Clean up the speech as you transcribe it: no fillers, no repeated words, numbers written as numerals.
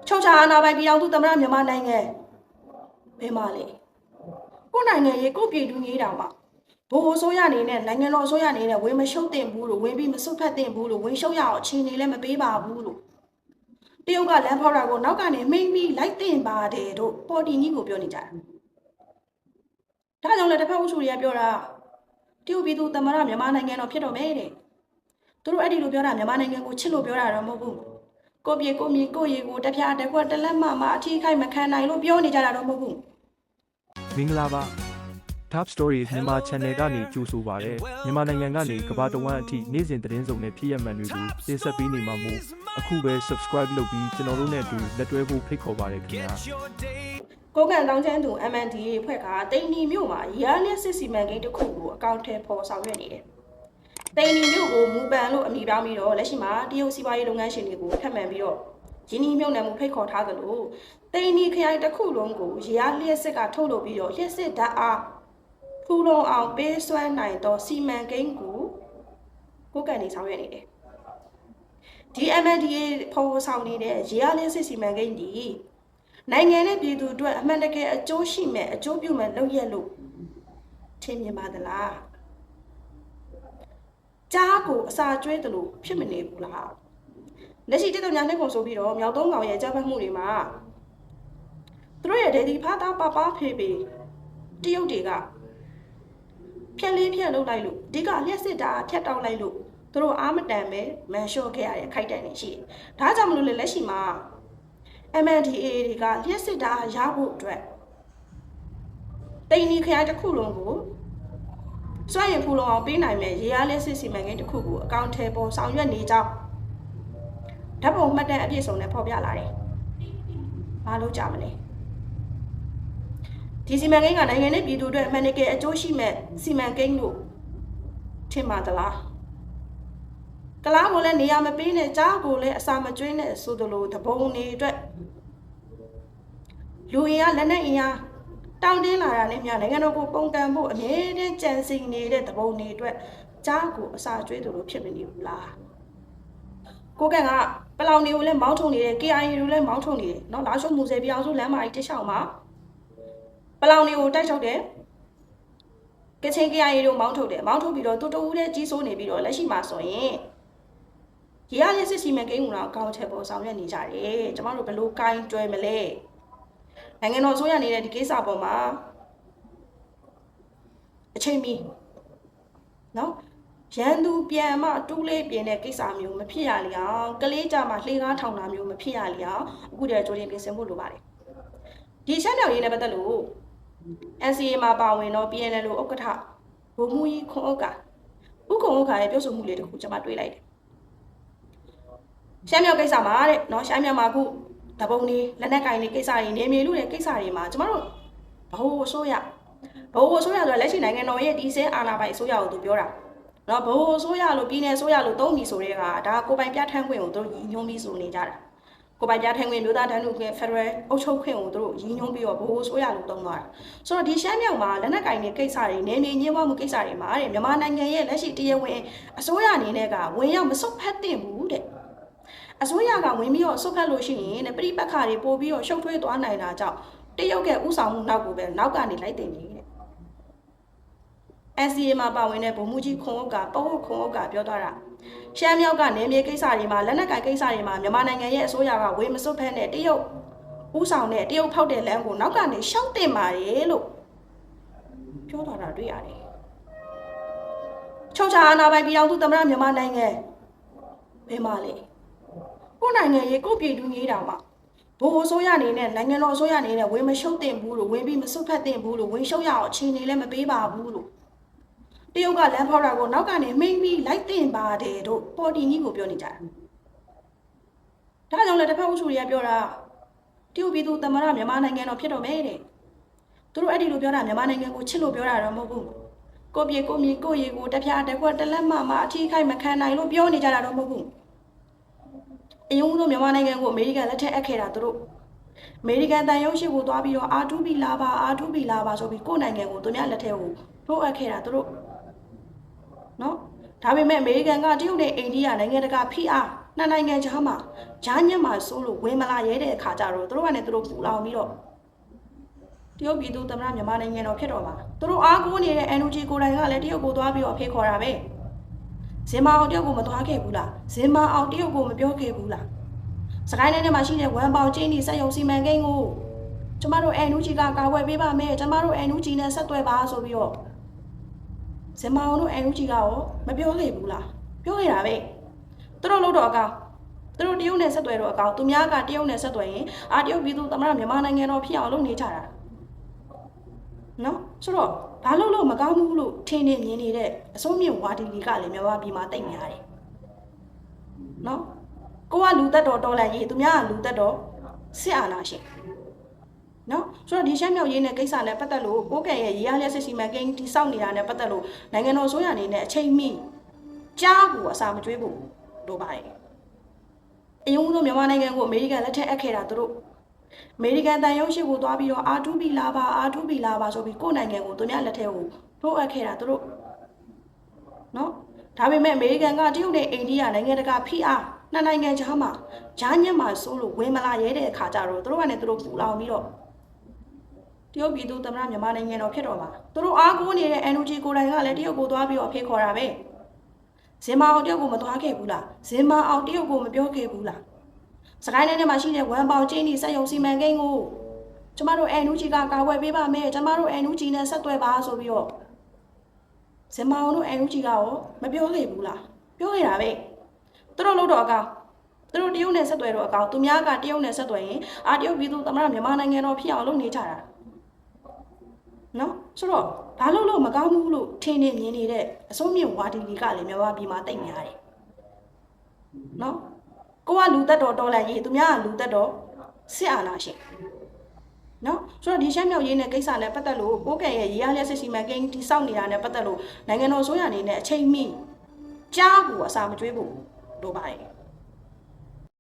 ချုပ်ချာအာဏာပိုင်ပြည်အောင်စုသမ္မတမြန်မာနိုင်ငံဘယ်မှာလဲကိုနိုင်ငံရေးကိုပြည်သူကြီးတောင်မှဘိုးအစိုးရအနေနဲ့နိုင်ငံတော်အစိုးရအနေနဲ့ဝင်မရှုပ်တင်ဘူးလို့ဝင်ပြီးမစွတ်ဖက်တင်ဘူးလို့ဝင်ရှုပ်ရအောင်အခြေအနေလည်းမပေးပါဘူးလို့တရုတ်ကလမ်းဖောက်တာကိုနောက်ကနေမိမ့်ပြီးလိုက်တင်ပါတယ်တို့ပေါ်တီကြီးကိုပြောနေကြတာဒါကြောင့်လည်းတစ်ဖက်အုပ်စုတွေကပြောတာတရုတ်ပြည်သူသမ္မတမြန်မာနိုင်ငံတော်ဖြစ်တော့မယ်တဲ့သူတို့အဲ့ဒီလိုပြောတာမြန်မာနိုင်ငံကိုချစ်လို့ပြောတာတော့မဟုတ်ဘူးကိုပြေကိုမြေကိုရေကိုတပြားတစ်ခွက်တစ်လက်မှအထီးခိုက်မခံနိုင်လို့ပြောနေကြတာတော့မဟုတ်ဘူး မင်္ဂလာပါ Top Stories မြန်မာ Channel ကနေကြိုဆိုပါရစေမြန်မာနိုင်ငံကနေကမ္ဘာတဝန်းအထိနေ့စဉ်သတင်းစုံနဲ့ဖြစ်ရမှန်တွေကိုတင်ဆက်ပေးနေမှာမို့အခုပဲ Subscribe လုပ်ပြီးကျွန်တော်တို့နဲ့အတူလက်တွဲဖို့ဖိတ်ခေါ်ပါရခင်ဗျာကိုကန်တောင်းချမ်းသူ MNDA ဖွဲ့ကတိန်နီမြို့မှာရာလျက်စစ်စီမံကိန်းတစ်ခုကိုအကောင့်ထဲပေါ်ဆောင်ရွက်နေတယ်တိန်နီမြို့ကိုမူပန်လို့အမည်ပြောင်းပြီးတော့လက်ရှိမှာတရုတ်စီးပွားရေးလုပ်ငန်းရှင်တွေကိုထပ်မံပြီးတော့ရင်းနှီးမြှုပ်နှံမှုဖိတ်ခေါ်ထားသလိုတိန်နီခရိုင်တစ်ခုလုံးကိုရာလျက်စစ်ကထုတ်လုပ်ပြီးတော့လျက်စစ်ဓာတ်အားဖူလုံအောင်ပေးစွမ်းနိုင်သောစီမံကိန်းကိုကိုကန်နေဆောင်ရွက်နေတယ်ဒီ MNDA ပေါ်ဆောင်နေတဲ့ရာလျက်စစ်စီမံကိန်းဒီနိုင်ငံနဲ့ပြည်သူအတွက်အမှန်တကယ်အကျိုးရှိမဲ့အကျိုးပြုမဲ့လုပ်ရလို့ထင်မြင်ပါသလားကြားကိုအစာကျွေးတယ်လို့ဖြစ်မနေဘူးလားလက်ရှိတက်တော်ညာနှိပ်ကုန်ဆိုပြီးတော့မြောက်သုံးကောင်ရဲ့ကြားဖတ်မှုတွေမှာသူတို့ရဲ့ဒေဒီဖားသားပပဖေးပေတရုတ်တွေကဖြက်လေးဖြက်လုပ်လိုက်လို့ဒီကလျှက်စစ်တာဖြတ်တောက်လိုက်လို့သူတို့အားမတန်ပဲမန်လျှော့ခဲ့ရတဲ့ခိုက်တန်နေရှိတယ်ဒါကြောင့်မလို့လက်ရှိမှာMNDA တွေကလျှက်စစ်တာရဖို့အတွက်တိန်နီခရိုင်တစ်ခုလုံးကိုစွန့်ရင်ဖူလုံအောင်ပေးနိုင်မဲ့ရေအားလျှက်စစ်စီမံကိန်းတစ်ခုကိုအကောင့်ထဲပေါ်ဆောင်ရွက်နေကြောင်းဓာတ်ပုံမှတ်တမ်းအပြည့်စုံနဲ့ဖော်ပြလာတယ်။ဘာလို့ကြမလဲ။ဒီစီမံကိန်းကနိုင်ငံနဲ့ပြည်သူအတွက်အမှန်တကယ်အကျိုးရှိမဲ့စီမံကိန်းလို့ထင်ပါသလား။ကလားကိုလည်းနေရာမပေးနဲ့ကြားကိုလည်းအစာမကျွေးနဲ့ဆိုသလိုတပုံနေအတွက်လူအင်အားလက်နက်အင်အားတောင်းတင်းလာတာနဲ့များနိုင်ငံတော်ကိုပုံကံဖို့အမြဲတမ်းကြံစည်နေတဲ့တပုံနေအတွက်ကြားကိုအစာကျွေးသလိုဖြစ်မနေဘူးလားကိုကန်ကပလောင်တွေကိုလည်းမောင်းထုံနေတယ် KIA တွေလည်းမောင်းထုံနေတယ်နော်လာရှုံမူဆယ်ပြောင်စုလမ်းမကြီးတစ်လျှောက်မှာပလောင်တွေကိုတိုက်ထုတ်တယ်ကချင် KIA တို့မောင်းထုတ်တယ်မောင်းထုတ်ပြီးတော့တူတူဦးတဲ့ကြီးစိုးနေပြီးတော့လက်ရှိမှာဆိုရင်ရေရရဲ့စစ်စီမံကိန်းကတော့အကောင့်ထဲပေါ်ဆောင်ရွက်နေကြတယ်ကျမတို့ဘယ်လိုကိုင်းတွဲမလဲနိုင်ငံတော်ဆိုရနေတဲ့ဒီကိစ္စပေါ်မှာအချိန်မီနော်ရန်သူပြန်မှတူးလေးပြင်းတဲ့ကိစ္စမျိုးမဖြစ်ရလျောင်းကလေးကြမှာလှေကားထောင်တာမျိုးမဖြစ်ရလျောင်းအခုတည်းကြိုတင်ပြင်ဆင်ဖို့လိုပါတယ်ဒီရှမ်းမြောက်ရေးနဲ့ပတ်သက်လို့ NCA မှာပါဝင်တော့ PNL လို့ဥက္ကဋ္ဌဘုံမူကြီးခွန်ဥက္ကာဥက္ကုံဥက္ကာရဲ့ပြောဆိုမှုလေးတခုကျွန်မတွေ့လိုက်တယ်ရှမ်းမြောက်ကိစ္စမှာတဲ့နော်ရှမ်းမြောက်မှာအခုတပုံနေလက်နက်ကင်နေကိစ္စတွေနေမြေလူတဲ့ကိစ္စတွေမှာကျမတို့ဘိုးအစိုးရဆိုလက်ရှိနိုင်ငံတော်ရဲ့ဒီစဲအာဏာပိုင်အစိုးရကိုသူပြောတာနော်ဘိုးအစိုးရလို့ပြည်နယ်အစိုးရလို့သုံးပြီးဆိုတဲ့ကဒါကိုပိုင်ပြဋ္ဌာန်းခွင့်ကိုသူတို့ရည်ညွှန်းပြီးဆိုနေကြတာကိုပိုင်ပြဋ္ဌာန်းခွင့်မျိုးသားတန်းတူခွင့်ဖက်ဒရယ်အုပ်ချုပ်ခွင့်ကိုသူတို့ရည်ညွှန်းပြီးတော့ဘိုးအစိုးရလို့သုံးသွားတာဆိုတော့ဒီရှမ်းမြောက်မှာလက်နက်ကင်နေကိစ္စတွေနေမြေညှို့ဝှမှုကိစ္စတွေမှာတဲ့မြန်မာနိုင်ငံရဲ့လက်ရှိတရားဝင်အစိုးရအနေနဲ့ကဝင်ရောက်မစုပ်ဖက်သင့်ဘူးတဲ့အစိုးရကဝင်ပြီးတော့ဆုတ်ဖက်လို့ရှိရင်ပြိပက္ခတွေပို့ပြီးတော့ရှုပ်ထွေးသွားနိုင်တာကြောင့်တရုတ်ကဥဆောင်မှုနောက်ကိုပဲနောက်ကနေလိုက်တင်နေတဲ့ NCA မှာပါဝင်တဲ့ဗိုလ်မှူးကြီးခွန်ဥက္ကာပဟုတ်ခွန်ဥက္ကာပြောသွားတာရှမ်းမြောက်ကနေမြေကိစ္စတွေမှာလက်နက်ကိုင်ကိစ္စတွေမှာမြန်မာနိုင်ငံရဲ့အစိုးရကဝေမစွတ်ဖက်နဲ့တရုတ်ဥဆောင်တဲ့တရုတ်ဖောက်တဲ့လမ်းကိုနောက်ကနေရှောက်တင်ပါတယ်လို့ပြောသွားတာတွေ့ရတယ်ချုပ်ချာအာဏာပိုင်ပြည်အောင်စုသမ္မတမြန်မာနိုင်ငံဘယ်မှာလဲကိုနိုင်ငံရေးကိုပြည်သူကြီးတောင်မှဘိုးအစိုးရအနေနဲ့နိုင်ငံတော်အစိုးရအနေနဲ့ဝင်မရှုပ်တင်ဘူးလို့ဝင်ပြီးမစွတ်ဖက်တင်ဘူးလို့ဝင်ရှုပ်ရအောင်အခြေအနေလည်းမပေးပါဘူးလို့တရုတ်ကလမ်းဖောက်တာကိုနောက်ကနေမိမ့်ပြီးလိုက်တင်ပါတယ်တို့ပေါ်တီကြီးကိုပြောနေကြတာဒါကြောင့်လည်းတစ်ဖက်အုပ်စုတွေကပြောတာတရုတ်ပြည်သူသမ္မတမြန်မာနိုင်ငံတော်ဖြစ်တော့မယ်တဲ့သူတို့အဲ့ဒီလိုပြောတာမြန်မာနိုင်ငံကိုချစ်လို့ပြောတာတော့မဟုတ်ဘူးကိုပြေကိုမြေကိုရေကိုတပြားတစ်ခွက်တစ်လက်မှအထီးခိုက်မခံနိုင်လို့ပြောနေကြတာတော့မဟုတ်ဘူးအယုံဆုံးမြန်မာနိုင်ငံကိုအမေရိကန်လက်ထက်အပ်ခဲ့တာသူတို့အမေရိကန်တန်ရုံးရှိကိုသွားပြီးတော့အာတူးပြီးလာပါဆိုပြီးကိုယ်နိုင်ငံကိုသူများလက်ထက်ကိုထိုးအပ်ခဲ့တာသူတို့နော်ဒါပေမဲ့အမေရိကန်ကတရုတ်နဲ့အိန္ဒိယနိုင်ငံတကာဖိအား နှစ်နိုင်ငံကြားမှာဂျားညက်မှာစိုးလို့ဝင်မလာရဲတဲ့အခါကျတော့သူတို့ကလည်းသူတို့ပူလောင်ပြီးတော့တရုတ်ပြည်သူသမ္မတမြန်မာနိုင်ငံတော်ဖြစ်တော့မှာသူတို့အားကိုးနေတဲ့ NUG ကိုယ်တိုင်ကလည်းတရုတ်ကိုသွားပြီးတော့ဖေးခေါ်တာပဲဇင်မာအောင်တရုတ်ကိုမသွားခဲ့ဘူးလားဇင်မာအောင်တရုတ်ကိုမပြောခဲ့ဘူးလားစကိုင်းတိုင်းထဲမှာရှိတဲ့ဝမ်ပေါင်ကျင်းဒီစက်ရုံစီမံကိန်းကိုကျမတို့ NUG ကကာကွယ်ပေးပါမယ်ကျမတို့ NUG နဲ့ဆက်သွယ်ပါဆိုပြီးတော့ဇင်မာအောင်တို့ NUG ကရောမပြောခဲ့ဘူးလားပြောခဲ့တာပဲသူတို့လို့တော့အကောင်သူတို့တရုတ်နဲ့ဆက်သွယ်တော့အကောင်သူများကတရုတ်နဲ့ဆက်သွယ်ရင်တရုတ်ပြည်သူသမ္မတမြန်မာနိုင်ငံတော်ဖြစ်အောင်လုပ်နေကြတာနော်ဆိုတော့ဘာလို့မကောင်းဘူးလို့ထင်နေမြင်နေတဲ့အစိုးမြင့်ဝါဒီလီကလည်းမြန်မာပြည်မှာတိတ်များတယ်နော်ကိုကလူသက်တော်တော်လိုက်ရေးသူများကလူသက်တော်စစ်အာဏာရှင်နော်ဆိုတော့ဒီရှမ်းမြောက်ရေးနဲ့ကိစ္စနဲ့ပတ်သက်လို့ကိုကဲရဲ့ရေးရလျက်စစ်စီမံကိန်းတိစောက်နေတာနဲ့ပတ်သက်လို့နိုင်ငံတော်ဆိုရအနေနဲ့အချိန်မီကြားကိုအစာမကျွေးဖို့လိုပါတယ်အယုံဆုံးမြန်မာနိုင်ငံကိုအမေရိကန်လက်ထက်အပ်ခဲ့တာသူတို့အမေရိကန်တန်ရုံးရှိကိုသွားပြီးတော့R2B လာပါ R2B လာပါဆိုပြီးကိုယ့်နိုင်ငံကိုသူများလက်ထက်ကိုထိုးအပ်ခဲ့တာသူတို့နော်ဒါပေမဲ့အမေရိကန်ကတရုတ်နဲ့အိန္ဒိယနိုင်ငံတကာဖိအားနှစ်နိုင်ငံကြားမှာဂျားညက်မှာစိုးလို့ဝင်မလာရဲတဲ့အခါကျတော့သူတို့ကလည်းသူတို့ပူလောင်ပြီးတော့တရုတ်ပြည်သူသမ္မတမြန်မာနိုင်ငံတော်ဖြစ်တော့မှာသူတို့အားကိုးနေတဲ့ NUG ကိုယ်တိုင်ကလည်းတရုတ်ကိုသွားပြီးတော့ဖေးခေါ်တာပဲဇင်မာအောင်တရုတ်ကိုမသွားခဲ့ဘူးလားဇင်မာအောင်တရုတ်ကိုမပြောခဲ့ဘူးလားစကိုင်းတိုင်းထဲမှာရှိတဲ့ဝမ်ပေါင်ကျင်းဒီစက်ရုံစီမံကိန်းကိုကျမတို့ NUG ကကာကွယ်ပေးပါမယ်ကျမတို့ NUG နဲ့ဆက်သွယ်ပါဆိုပြီးတော့ဇင်မာအောင်တို့ NUG ကရောမပြောခဲ့ဘူးလားပြောခဲ့တာပဲသူတို့လို့တော့အကောင်သူတို့တရုတ်နဲ့ဆက်သွယ်တော့အကောင်သူများကတရုတ်နဲ့ဆက်သွယ်ရင်တရုတ်ပြည်သူသမ္မတမြန်မာနိုင်ငံတော်ဖြစ်အောင်လုပ်နေကြတာနော်ဆိုတော့ဘာလို့မကောင်းဘူးလို့ထင်နေမြင်နေတဲ့အစိုးမြင့်ဝါဒီလီကလည်းမြန်မာပြည်မှာတိတ်များတယ်နော်ကိုကလူသက်တော်တော်လိုက်ရေးသူများကလူသက်တော်စစ်အာဏာရှင်နော်ဆိုတော့ဒီရှမ်းမြောက်ရေးနဲ့ကိစ္စနဲ့ပတ်သက်လို့ကိုကဲရဲ့ရေးရလျက်စစ်စီမံကိန်းတိစောက်နေတာနဲ့ပတ်သက်လို့နိုင်ငံတော်ဆိုရအနေနဲ့အချိန်မီကြားကိုအစာမကျွေးဖို့လိုပါတယ်